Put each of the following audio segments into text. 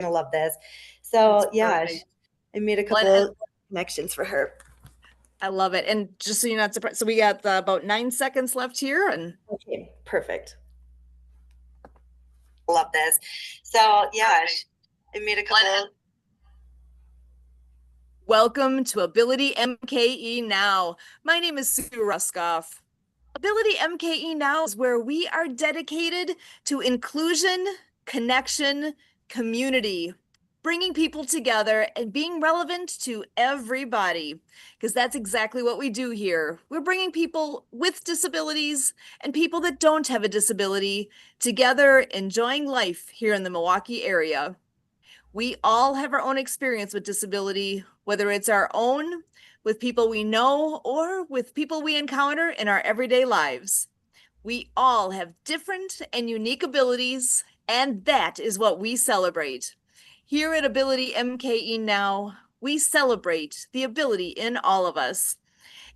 gonna love this. So That's yeah, perfect. I made a Well, couple connections for her. I love it. And just so you're not surprised, so we got about 9 seconds left here, and Okay, perfect. Love this. So yeah, I made a couple. welcome to Ability MKE Now. My name is Sue Roskopf. Ability MKE Now is where we are dedicated to inclusion, connection, community, bringing people together and being relevant to everybody, because that's exactly what we do here. We're bringing people with disabilities and people that don't have a disability together, enjoying life here in the Milwaukee area. We all have our own experience with disability, whether it's our own, with people we know, or with people we encounter in our everyday lives. We all have different and unique abilities, and that is what we celebrate. Here at Ability MKE Now, we celebrate the ability in all of us.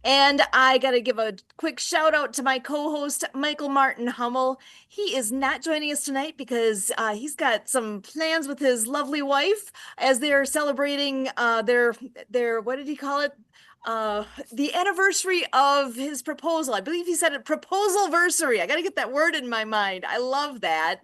And I got to give a quick shout out to my co host, Michael Martin Hummel. He is not joining us tonight because he's got some plans with his lovely wife as they're celebrating what did he call it? The anniversary of his proposal. I believe he said it proposal-versary. I got to get that word in my mind. I love that.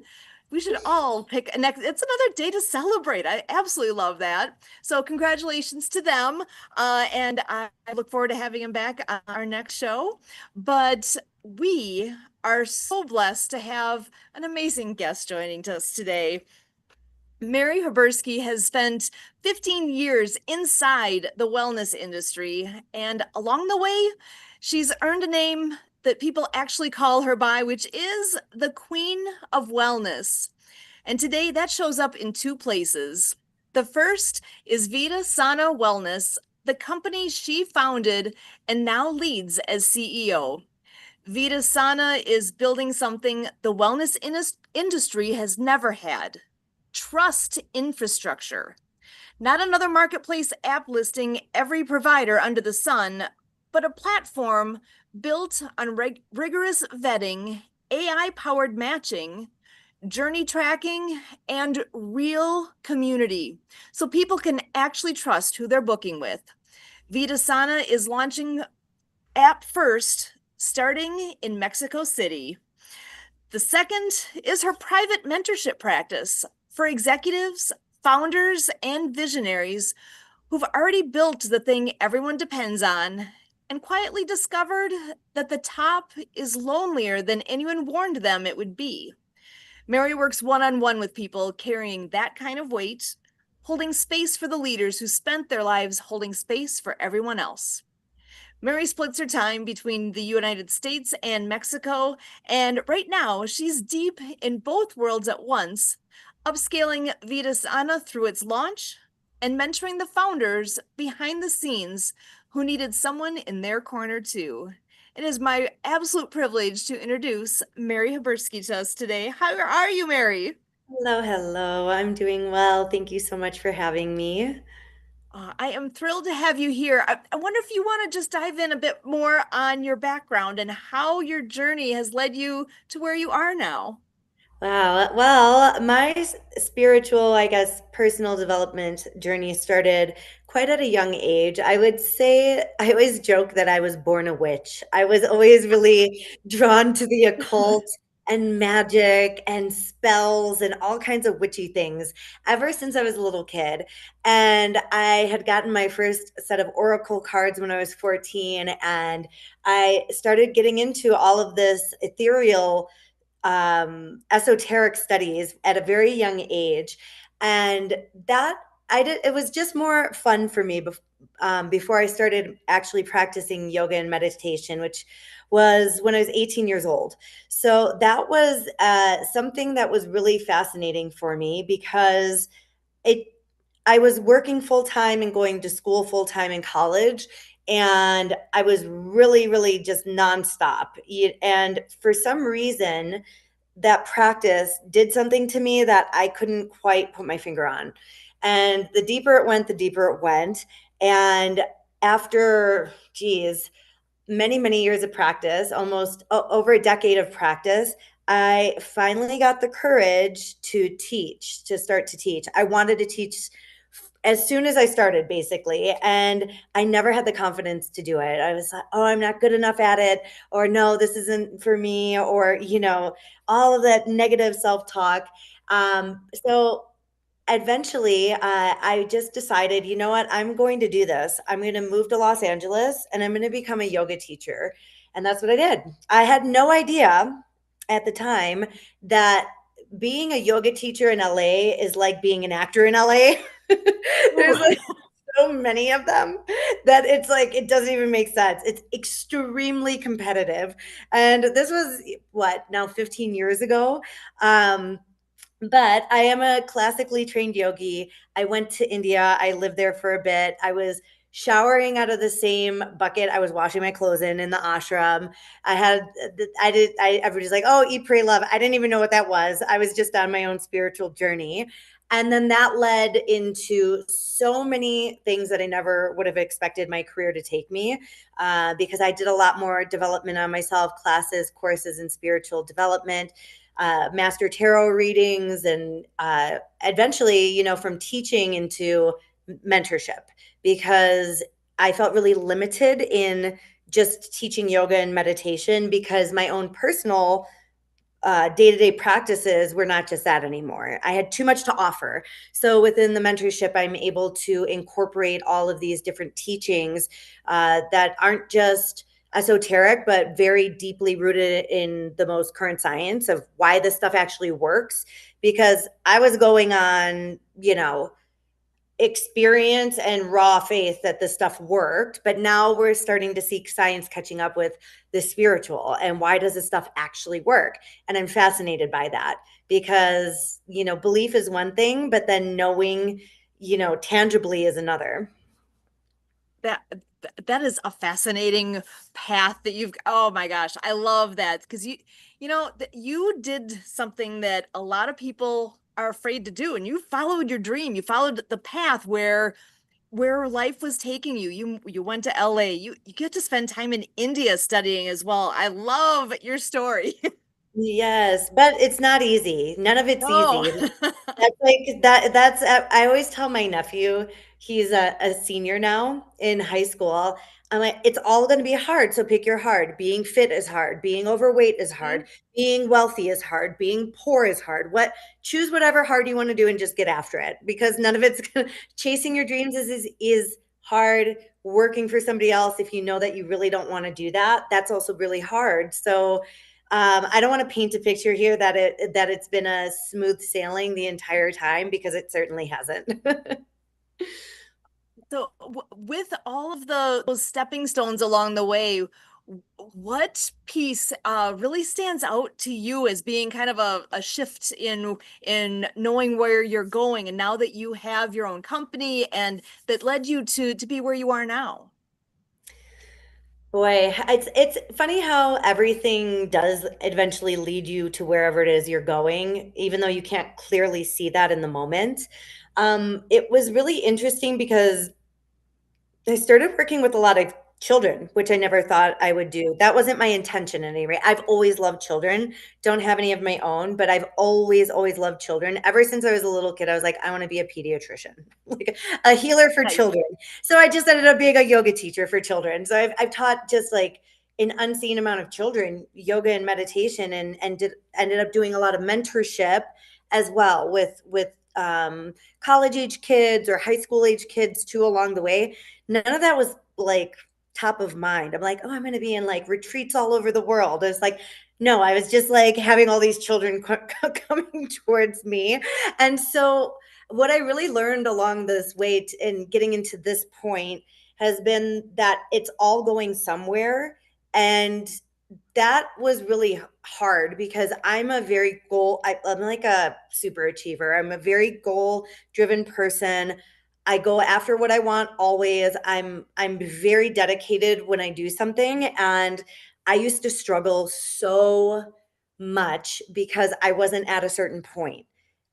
We should all pick a next. It's another day to celebrate. I absolutely love that. So congratulations to them. And I look forward to having him back on our next show. But we are so blessed to have an amazing guest joining us today. Mary Haberski has spent 15 years inside the wellness industry, and along the way, she's earned a name that people actually call her by, which is the Queen of Wellness. And today that shows up in two places. The first is VidaSana Wellness, the company she founded and now leads as CEO. VidaSana is building something the wellness industry has never had: trust infrastructure. Not another marketplace app listing every provider under the sun, but a platform built on rigorous vetting, AI powered matching, journey tracking, and real community, so people can actually trust who they're booking with. VidaSana is launching app first, starting in Mexico City. The second is her private mentorship practice for executives, founders, and visionaries who've already built the thing everyone depends on and quietly discovered that the top is lonelier than anyone warned them it would be. Mary works one on one with people carrying that kind of weight, holding space for the leaders who spent their lives holding space for everyone else. Mary splits her time between the United States and Mexico, and right now she's deep in both worlds at once, upscaling VidaSana through its launch and mentoring the founders behind the scenes who needed someone in their corner too. It is my absolute privilege to introduce Mary Haberski to us today. How are you, Mary? Hello, hello. I'm doing well. Thank you so much for having me. I am thrilled to have you here. I wonder if you want to just dive in a bit more on your background and how your journey has led you to where you are now. Wow. Well, my spiritual, I guess, personal development journey started quite at a young age. I would say I always joke that I was born a witch. I was always really drawn to the occult and magic and spells and all kinds of witchy things ever since I was a little kid. And I had gotten my first set of oracle cards when I was 14, and I started getting into all of this ethereal esoteric studies at a very young age, and that I did. It was just more fun for me before I started actually practicing yoga and meditation, which was when I was 18 years old. So that was something that was really fascinating for me because it I was working full time and going to school full time in college. And I was really, really just nonstop. And for some reason, that practice did something to me that I couldn't quite put my finger on. And the deeper it went, the deeper it went. And after, geez, many, many years of practice, almost over a decade of practice, I finally got the courage to teach, to start to teach. I wanted to teach as soon as I started, basically. And I never had the confidence to do it. I was like, oh, I'm not good enough at it, or no, this isn't for me, or, all of that negative self talk. So eventually, I just decided, you know what, I'm going to do this. I'm going to move to Los Angeles and I'm going to become a yoga teacher. And that's what I did. I had no idea at the time that being a yoga teacher in LA is like being an actor in LA. Ooh. There's like so many of them that it's like it doesn't even make sense. It's extremely competitive. And this was what, now 15 years ago. But I am a classically trained yogi. I went to India. I lived there for a bit. I was showering out of the same bucket I was washing my clothes in the ashram. I had, everybody's like, oh, eat, pray, love. I didn't even know what that was. I was just on my own spiritual journey. And then that led into so many things that I never would have expected my career to take me, because I did a lot more development on myself, classes, courses in spiritual development, master tarot readings, and eventually, from teaching into mentorship, because I felt really limited in just teaching yoga and meditation because my own personal day-to-day practices were not just that anymore. I had too much to offer. So within the mentorship, I'm able to incorporate all of these different teachings that aren't just esoteric, but very deeply rooted in the most current science of why this stuff actually works. Because I was going on, experience and raw faith that this stuff worked, but now we're starting to see science catching up with the spiritual, and why does this stuff actually work? And I'm fascinated by that, because belief is one thing, but then knowing tangibly is another. That that is a fascinating path that you've, oh my gosh, I love that, because you did something that a lot of people are afraid to do, and you followed your dream. You followed the path where life was taking you. You went to LA. You get to spend time in India studying as well. I love your story. Yes, but it's not easy. None of it's No. easy. That's like that's I always tell my nephew, he's a senior now in high school. I'm like, it's all going to be hard. So pick your hard. Being fit is hard. Being overweight is Mhm. hard. Being wealthy is hard. Being poor is hard. Choose whatever hard you want to do and just get after it, because none of it's gonna, chasing your dreams is hard. Working for somebody else, if you know that you really don't want to do that, that's also really hard. So I don't want to paint a picture here that it's been a smooth sailing the entire time, because it certainly hasn't. So, with all of those stepping stones along the way, what piece really stands out to you as being kind of a shift in knowing where you're going, and now that you have your own company and that led you to be where you are now? Boy, it's funny how everything does eventually lead you to wherever it is you're going, even though you can't clearly see that in the moment. It was really interesting because I started working with a lot of children, which I never thought I would do. That wasn't my intention at any rate. I've always loved children. Don't have any of my own, but I've always loved children. Ever since I was a little kid, I was like, I want to be a pediatrician, like a healer for Nice. children. So I just ended up being a yoga teacher for children. So I've taught just like an unseen amount of children yoga and meditation, and ended up doing a lot of mentorship as well with college age kids or high school age kids too along the way. None of that was like top of mind. I'm like, oh, I'm going to be in like retreats all over the world. It's like, no, I was just like having all these children coming towards me. And so, what I really learned along this way in getting into this point has been that it's all going somewhere. And that was really hard because I'm like a super achiever. I'm a very goal driven person. I go after what I want always. I'm very dedicated when I do something, and I used to struggle so much because I wasn't at a certain point.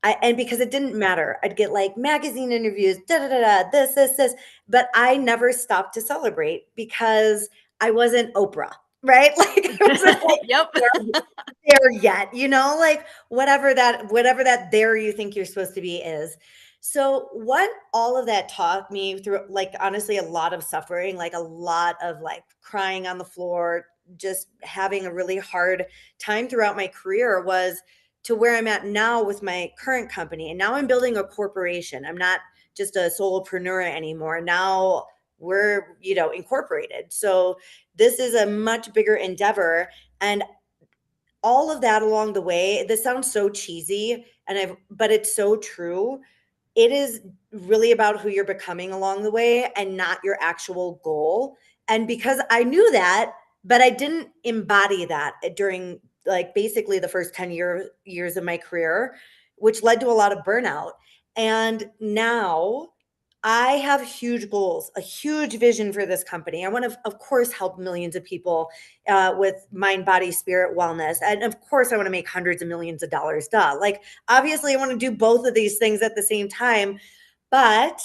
And because it didn't matter. I'd get like magazine interviews, da da da da, this, but I never stopped to celebrate because I wasn't Oprah. right? Like I wasn't like Yep. there yet, like whatever that there you think you're supposed to be is. So what all of that taught me through, like, honestly, a lot of suffering, like a lot of like crying on the floor, just having a really hard time throughout my career, was to where I'm at now with my current company. And now I'm building a corporation. I'm not just a solopreneur anymore. Now we're, incorporated. So this is a much bigger endeavor. And all of that along the way, this sounds so cheesy, but it's so true. It is really about who you're becoming along the way and not your actual goal. And because I knew that, but I didn't embody that during, like, basically the first 10 years of my career, which led to a lot of burnout. And now I have huge goals, a huge vision for this company. I want to, of course, help millions of people with mind, body, spirit wellness. And of course, I want to make hundreds of millions of dollars. Duh. Like, obviously, I want to do both of these things at the same time. But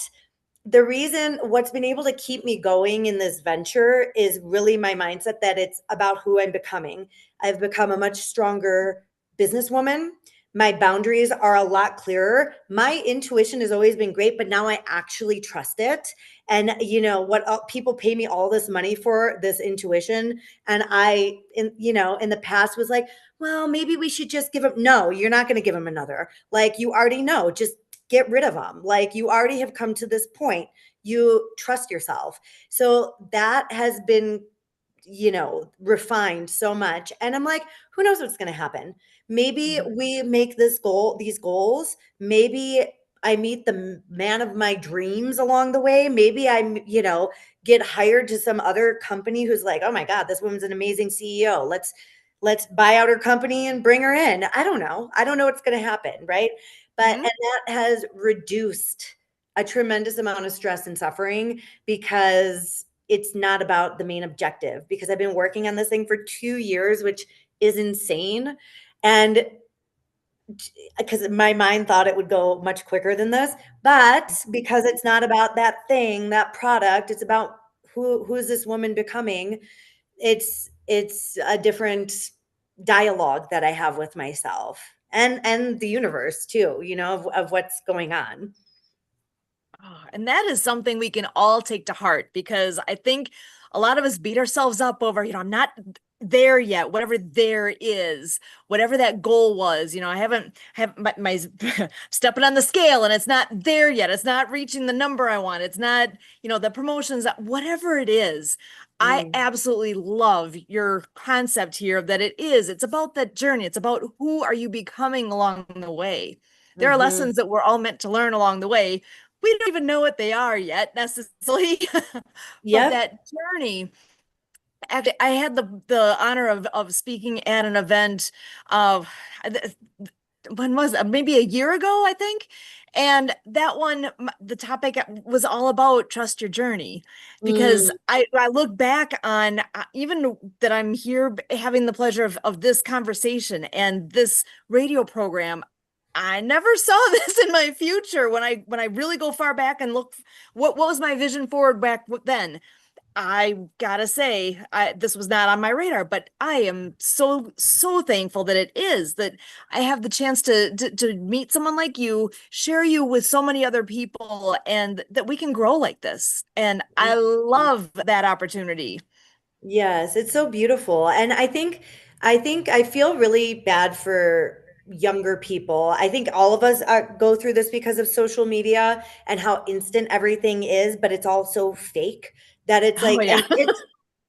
the reason what's been able to keep me going in this venture is really my mindset that it's about who I'm becoming. I've become a much stronger businesswoman. My boundaries are a lot clearer. My intuition has always been great, but now I actually trust it. And what people pay me all this money for, this intuition. And in the past was like, well, maybe we should just give him. No, you're not going to give him another. Like, you already know, just get rid of them. Like, you already have come to this point. You trust yourself. So that has been, refined so much. And I'm like, who knows what's going to happen? Maybe Mhm. we make these goals. Maybe I meet the man of my dreams along the way. Maybe get hired to some other company who's like, oh my God, this woman's an amazing CEO. Let's buy out her company and bring her in. I don't know. I don't know what's going to happen. Right. And Mhm. that has reduced a tremendous amount of stress and suffering, because it's not about the main objective, because I've been working on this thing for 2 years, which is insane. And because my mind thought it would go much quicker than this, but because it's not about that thing, that product, it's about who is this woman becoming. It's a different dialogue that I have with myself and the universe too, of what's going on. Oh, and that is something we can all take to heart, because I think a lot of us beat ourselves up over, I'm not there yet, whatever there is, whatever that goal was. I haven't have my stepping on the scale and it's not there yet. It's not reaching the number I want. It's not, the promotions, whatever it is. I Mm. absolutely love your concept here that it's about that journey. It's about who are you becoming along the way. There are Mhm. lessons that we're all meant to learn along the way. We don't even know what they are yet necessarily, but Yep. that journey. Actually, I had the honor of speaking at an event of, when was it? Maybe a year ago, I think. And that one, the topic was all about trust your journey, because Mm. I look back on, even that I'm here having the pleasure of this conversation and this radio program. I never saw this in my future when I really go far back and look what was my vision forward back then. I gotta say, this was not on my radar, but I am so, so thankful that it is, that I have the chance to meet someone like you, share you with so many other people, and that we can grow like this. And I love that opportunity. Yes, it's so beautiful. And I think I feel really bad for younger people. I think all of us go through this because of social media and how instant everything is, but it's all so fake that it's Oh like, yeah. and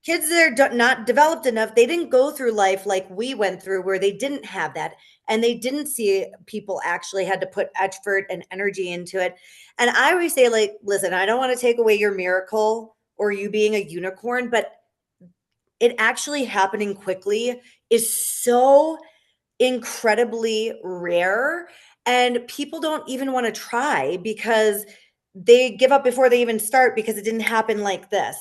kids that are not developed enough, they didn't go through life like we went through, where they didn't have that, and they didn't see people actually had to put effort and energy into it. And I always say, like, listen, I don't want to take away your miracle or you being a unicorn, but it actually happening quickly is so incredibly rare, and people don't even want to try because they give up before they even start, because it didn't happen like this,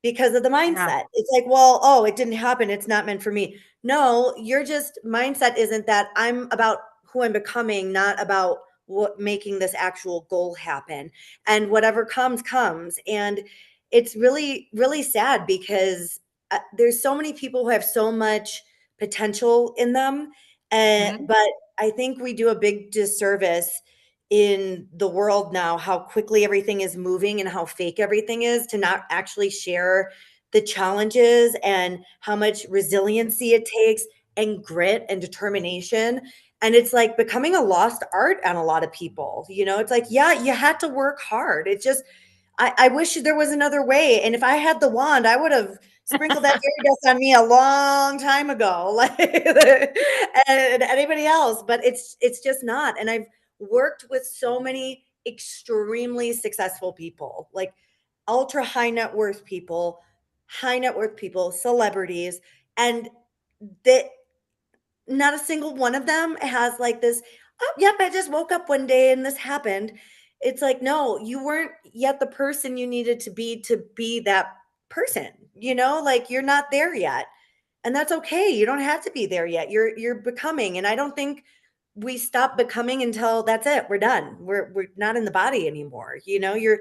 because of the Yeah. mindset. It's like, well, oh, it didn't happen, it's not meant for me. No, your just mindset isn't that. I'm about who I'm becoming, not about what making this actual goal happen. And whatever comes, and it's really, really sad, because there's so many people who have so much potential in them, Mhm. but I think we do a big disservice in the world now, how quickly everything is moving and how fake everything is, to not actually share the challenges and how much resiliency it takes and grit and determination. And it's like becoming a lost art on a lot of people. It's like, yeah, you had to work hard. It's just, I wish there was another way. And if I had the wand, I would have sprinkled that fairy dust on me a long time ago, like and anybody else. But it's just not. And I've worked with so many extremely successful people, like ultra high net worth people, celebrities, and that not a single one of them has like this, oh, yep, I just woke up one day and this happened. It's like, no, you weren't yet the person you needed to be that person, like you're not there yet. And that's okay. You don't have to be there yet. You're becoming. And I don't think we stop becoming until that's it. We're done. We're not in the body anymore. You're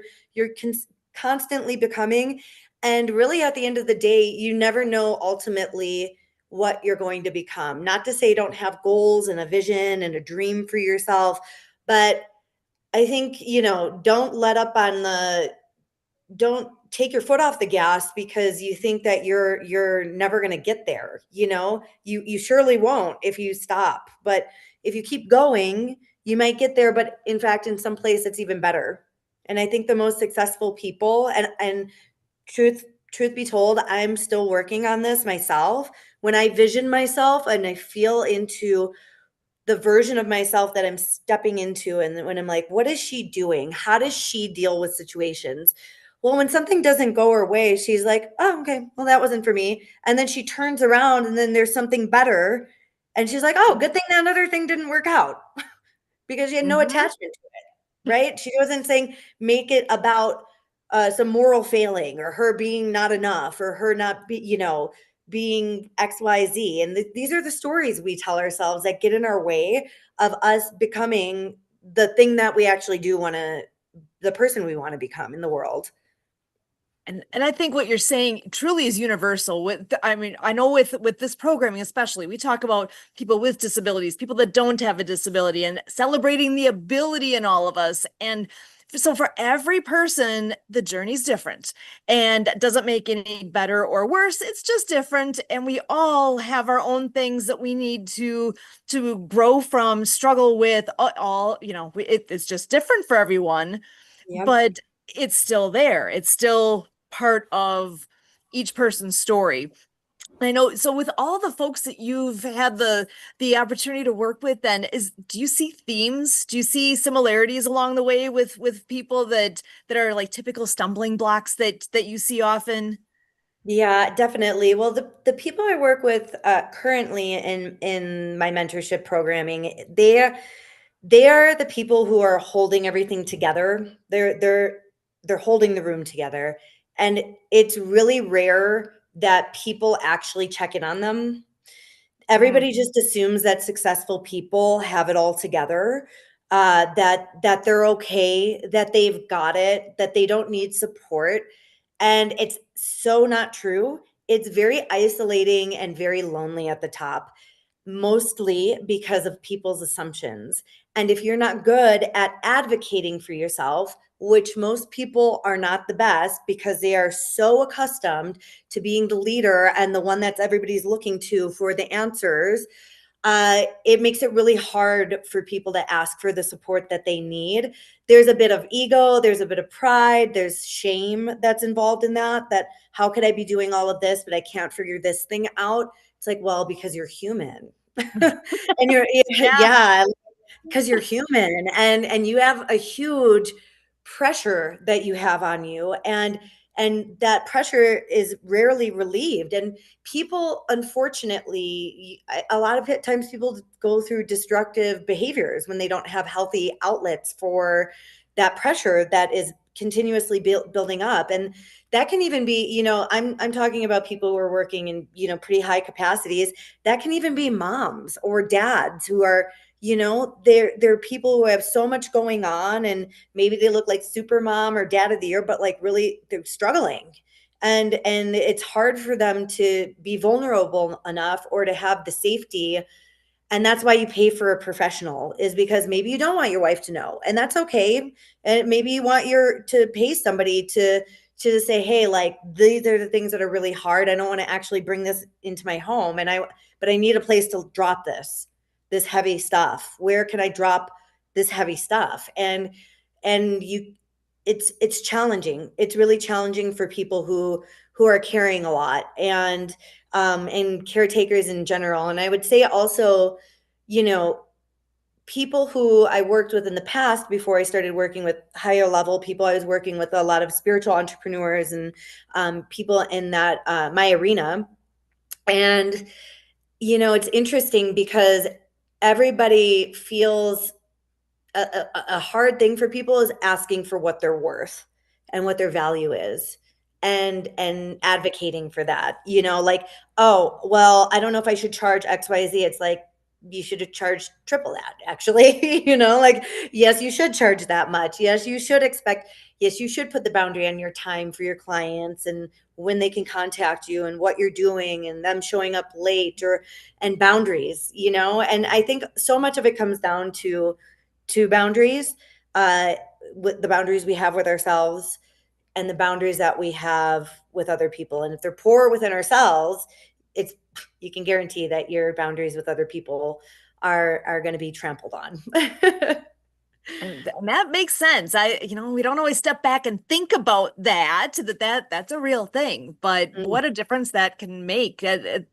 constantly becoming. And really at the end of the day, you never know ultimately what you're going to become. Not to say don't have goals and a vision and a dream for yourself, but I think, don't let up on don't take your foot off the gas because you think that you're never going to get there. You surely won't if you stop. But if you keep going, you might get there, but in fact in some place it's even better. And I think the most successful people, and truth be told, I'm still working on this myself. When I vision myself and I feel into the version of myself that I'm stepping into, and when I'm like, what is she doing? How does she deal with situations? Well, when something doesn't go her way, she's like, oh, okay, well, that wasn't for me. And then she turns around and then there's something better. And she's like, oh, good thing that other thing didn't work out because she had no Mhm. attachment to it, right? She wasn't saying make it about some moral failing or her being not enough or her not being XYZ. And these are the stories we tell ourselves that get in our way of us becoming the thing that we actually do want to, the person we want to become in the world. And I think what you're saying truly is universal. I mean, I know with this programming especially, we talk about people with disabilities, people that don't have a disability, and celebrating the ability in all of us. And so for every person, the journey's different and doesn't make it any better or worse. It's just different, and we all have our own things that we need to grow from, struggle with. All it's just different for everyone, Yep. but it's still there. It's still part of each person's story. I know. So with all the folks that you've had the opportunity to work with, then do you see themes? Do you see similarities along the way with people that are like typical stumbling blocks that you see often? Yeah, definitely. Well, the people I work with currently in my mentorship programming, they are the people who are holding everything together. They're holding the room together, and it's really rare that people actually check in on them. Mm, Everybody just assumes that successful people have it all together, that they're okay, that they've got it, that they don't need support, and it's so not true. It's very isolating and very lonely at the top, mostly because of people's assumptions. And if you're not good at advocating for yourself, which most people are not the best because they are so accustomed to being the leader and the one that's everybody's looking to for the answers, it makes it really hard for people to ask for the support that they need. There's a bit of ego, there's a bit of pride, there's shame that's involved in that. That how could I be doing all of this, but I can't figure this thing out? It's like, well, because you're human. And yeah. yeah, because you're human and you have a huge pressure that you have on you, and that pressure is rarely relieved. And people, unfortunately, a lot of times people go through destructive behaviors when they don't have healthy outlets for that pressure that is continuously building up. And that can even be, I'm talking about people who are working in, pretty high capacities. That can even be moms or dads who are, they're people who have so much going on, and maybe they look like super mom or dad of the year, but like really they're struggling. and it's hard for them to be vulnerable enough or to have the safety. And that's why you pay for a professional, is because maybe you don't want your wife to know, and that's okay. And maybe you want your to pay somebody to say, hey, like, these are the things that are really hard. I don't want to actually bring this into my home, but I need a place to drop this heavy stuff. Where can I drop this heavy stuff? And you, it's challenging. It's really challenging for people who are carrying a lot, and caretakers in general. And I would say also, you know, people who I worked with in the past before I started working with higher level people, I was working with a lot of spiritual entrepreneurs and people in that my arena. And, it's interesting because everybody feels a hard thing for people is asking for what they're worth and what their value is, and advocating for that, like, oh, well, I don't know if I should charge XYZ. It's like, you should have charged triple that, actually. Like, yes, you should charge that much. Yes, you should expect. Yes, you should put the boundary on your time for your clients, and when they can contact you, and what you're doing, and them showing up late, or and boundaries, and I think so much of it comes down to boundaries, uh, with the boundaries we have with ourselves, and the boundaries that we have with other people. And if they're poor within ourselves, it's you can guarantee that your boundaries with other people are going to be trampled on. And that makes sense. We don't always step back and think about that's a real thing, but Mm, what a difference that can make. It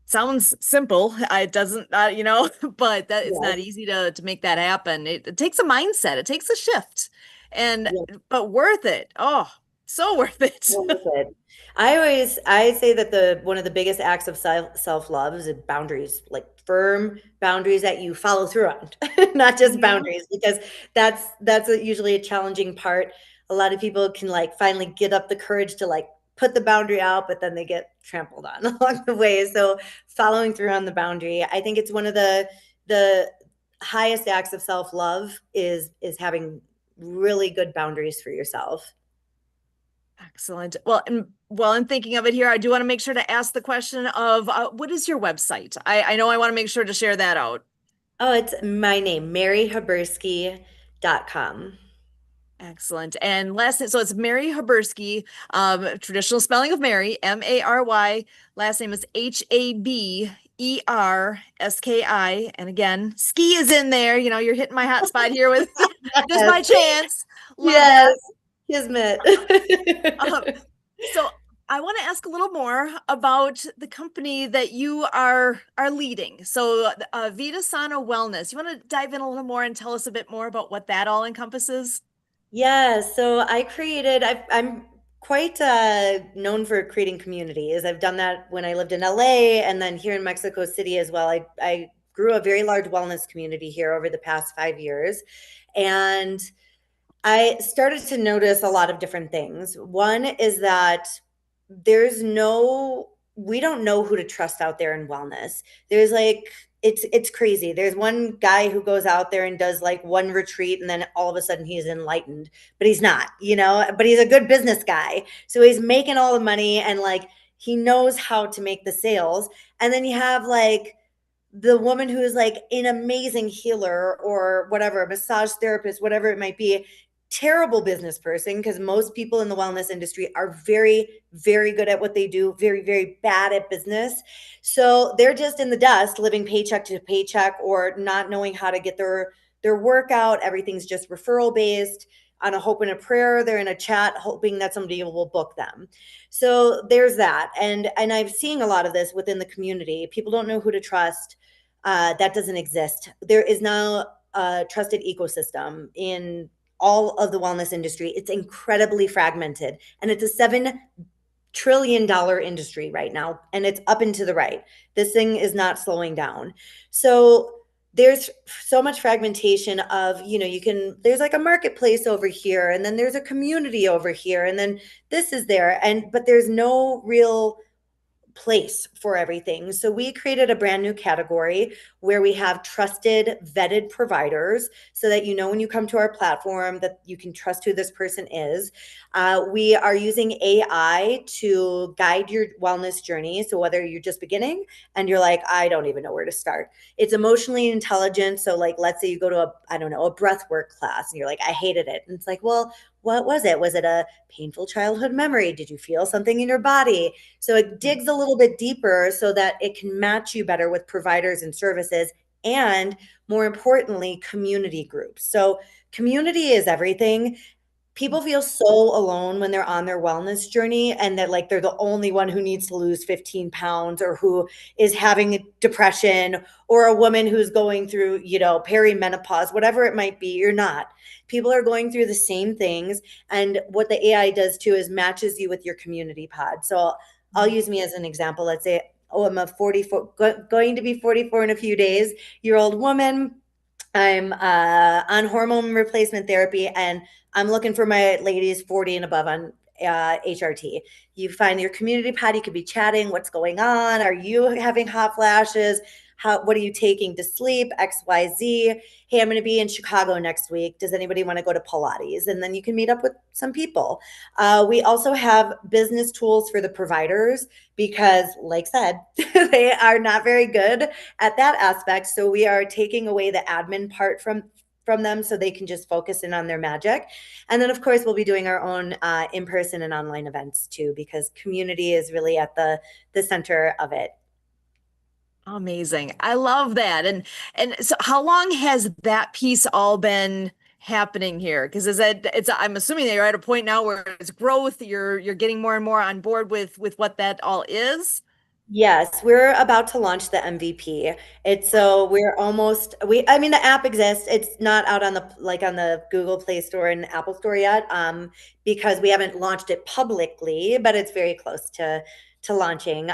sounds simple. It doesn't, but that it's not yes, easy to make that happen. It takes a mindset. It takes a shift, and yes. but worth it. Oh, so worth it. Worth it. I say that the one of the biggest acts of self love is boundaries, like firm boundaries that you follow through on, not just Mhm. boundaries, because usually a challenging part. A lot of people can like finally get up the courage to like put the boundary out, but then they get trampled on along the way. So following through on the boundary, I think it's one of the highest acts of self love is having really good boundaries for yourself. Excellent. Well, and while I'm thinking of it here, I do want to make sure to ask the question of what is your website? I know I want to make sure to share that out. Oh, it's my name, maryhaberski.com. Excellent. And last name, so it's Mary Haberski, traditional spelling of Mary, Mary. Last name is Haberski. And again, ski is in there. You're hitting my hot spot here with just Yes, by chance. Love that. yes, kismet. Um, so I want to ask a little more about the company that you are leading. So VidaSana Wellness. You want to dive in a little more and tell us a bit more about what that all encompasses? Yeah, so I'm quite known for creating communities. I've done that when I lived in LA, and then here in Mexico City as well. I grew a very large wellness community here over the past 5 years. And I started to notice a lot of different things. One is that we don't know who to trust out there in wellness. There's like, it's crazy. There's one guy who goes out there and does like one retreat, and then all of a sudden he's enlightened, but he's not, but he's a good business guy. So he's making all the money, and like he knows how to make the sales. And then you have like the woman who is like an amazing healer or whatever, a massage therapist, whatever it might be, terrible business person, because most people in the wellness industry are very, very good at what they do, very, very bad at business. So they're just in the dust, living paycheck to paycheck, or not knowing how to get their workout. Everything's just referral based. On a hope and a prayer, they're in a chat hoping that somebody will book them. So there's that. And I'm seeing a lot of this within the community. People don't know who to trust. That doesn't exist. There is now a trusted ecosystem in all of the wellness industry. It's incredibly fragmented, and it's a $7 trillion industry right now, and it's up and to the right. This thing is not slowing down. So there's so much fragmentation of, there's like a marketplace over here, and then there's a community over here, and then this is there, but there's no real place for everything. So we created a brand new category where we have trusted, vetted providers so that you know when you come to our platform that you can trust who this person is. We are using AI to guide your wellness journey. So whether you're just beginning and you're like, I don't even know where to start, it's emotionally intelligent. So like, let's say you go to a, I don't know, a breath work class and you're like, I hated it. And it's like, well, what was it? Was it a painful childhood memory? Did you feel something in your body? So it digs a little bit deeper so that it can match you better with providers and services, and more importantly, community groups. So community is everything. People feel so alone when they're on their wellness journey and that like they're the only one who needs to lose 15 pounds or who is having depression, or a woman who's going through, perimenopause, whatever it might be. You're not. People are going through the same things. And what the AI does too is matches you with your community pod. So I'll use me as an example. Let's say, oh, I'm a 44, going to be 44 in a few days, year old woman. I'm on hormone replacement therapy, and I'm looking for my ladies 40 and above on HRT. You find your community pod, you could be chatting. What's going on? Are you having hot flashes? What are you taking to sleep? XYZ. Hey, I'm going to be in Chicago next week. Does anybody want to go to Pilates? And then you can meet up with some people. We also have business tools for the providers because, like said, they are not very good at that aspect. So we are taking away the admin part from them so they can just focus in on their magic. And then of course we'll be doing our own in-person and online events too, because community is really at the center of it. Amazing. I love that. And so how long has that piece all been happening here? Because is it it's I'm assuming that you're at a point now where it's growth, you're getting more and more on board with what that all is. Yes, we're about to launch the MVP. It's so we're almost we I mean the app exists. It's not out on the Google Play Store and Apple Store yet, because we haven't launched it publicly, but it's very close to launching.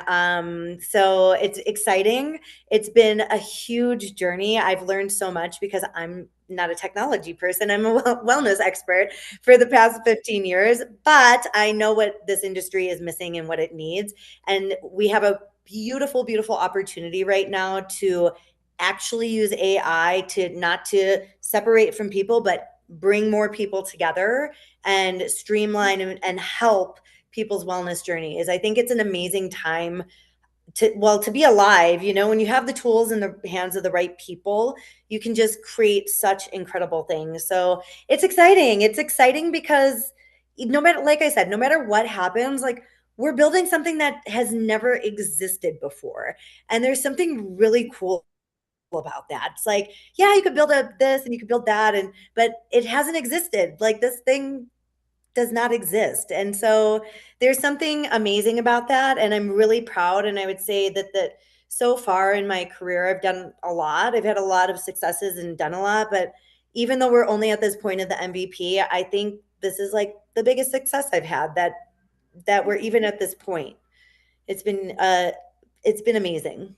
So it's exciting. It's been a huge journey. I've learned so much because I'm not a technology person. I'm a wellness expert for the past 15 years, but I know what this industry is missing and what it needs. And we have a beautiful, beautiful opportunity right now to actually use AI to not to separate from people, but bring more people together and streamline and help people's wellness journeys. I think it's an amazing time to be alive. When you have the tools in the hands of the right people, you can just create such incredible things. So it's exciting because no matter, like I said, no matter what happens, like we're building something that has never existed before, and there's something really cool about that. It's like, yeah, you could build this and you could build that, but it hasn't existed. Like this thing does not exist. And so there's something amazing about that. And I'm really proud. And I would say that so far in my career, I've done a lot. I've had a lot of successes and done a lot. But even though we're only at this point of the MVP, I think this is like the biggest success I've had that we're even at this point. It's been it's been amazing.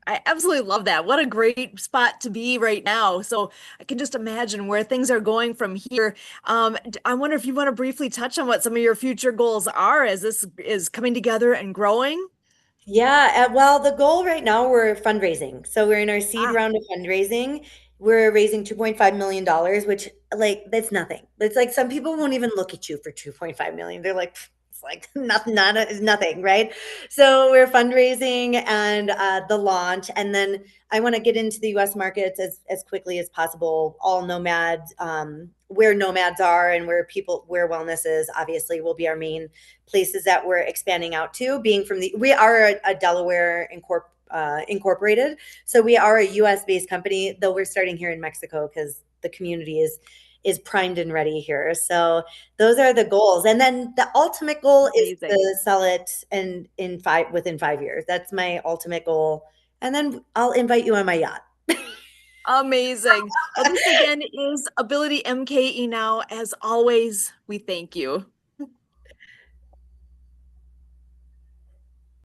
I absolutely love that. What a great spot to be right now. So I can just imagine where things are going from here. I wonder if you want to briefly touch on what some of your future goals are as this is coming together and growing. Yeah, well, the goal right now, we're fundraising. So we're in our seed Ah, round of fundraising. We're raising $2.5 million, which like that's nothing. It's like some people won't even look at you for 2.5 million. They're like, "Pff, it's like nothing, not is nothing, right?" So we're fundraising and the launch, and then I want to get into the US markets as quickly as possible. All nomads, where nomads are and where wellness is, obviously will be our main places that we're expanding out to. Being from we are a Delaware incorporated, so we are a U.S. based company, though we're starting here in Mexico because the community is primed and ready here. So those are the goals, and then the ultimate goal is amazing. to sell it and within 5 years. That's my ultimate goal, and then I'll invite you on my yacht. Amazing. Well, this again is Ability MKE now. As always, we thank you.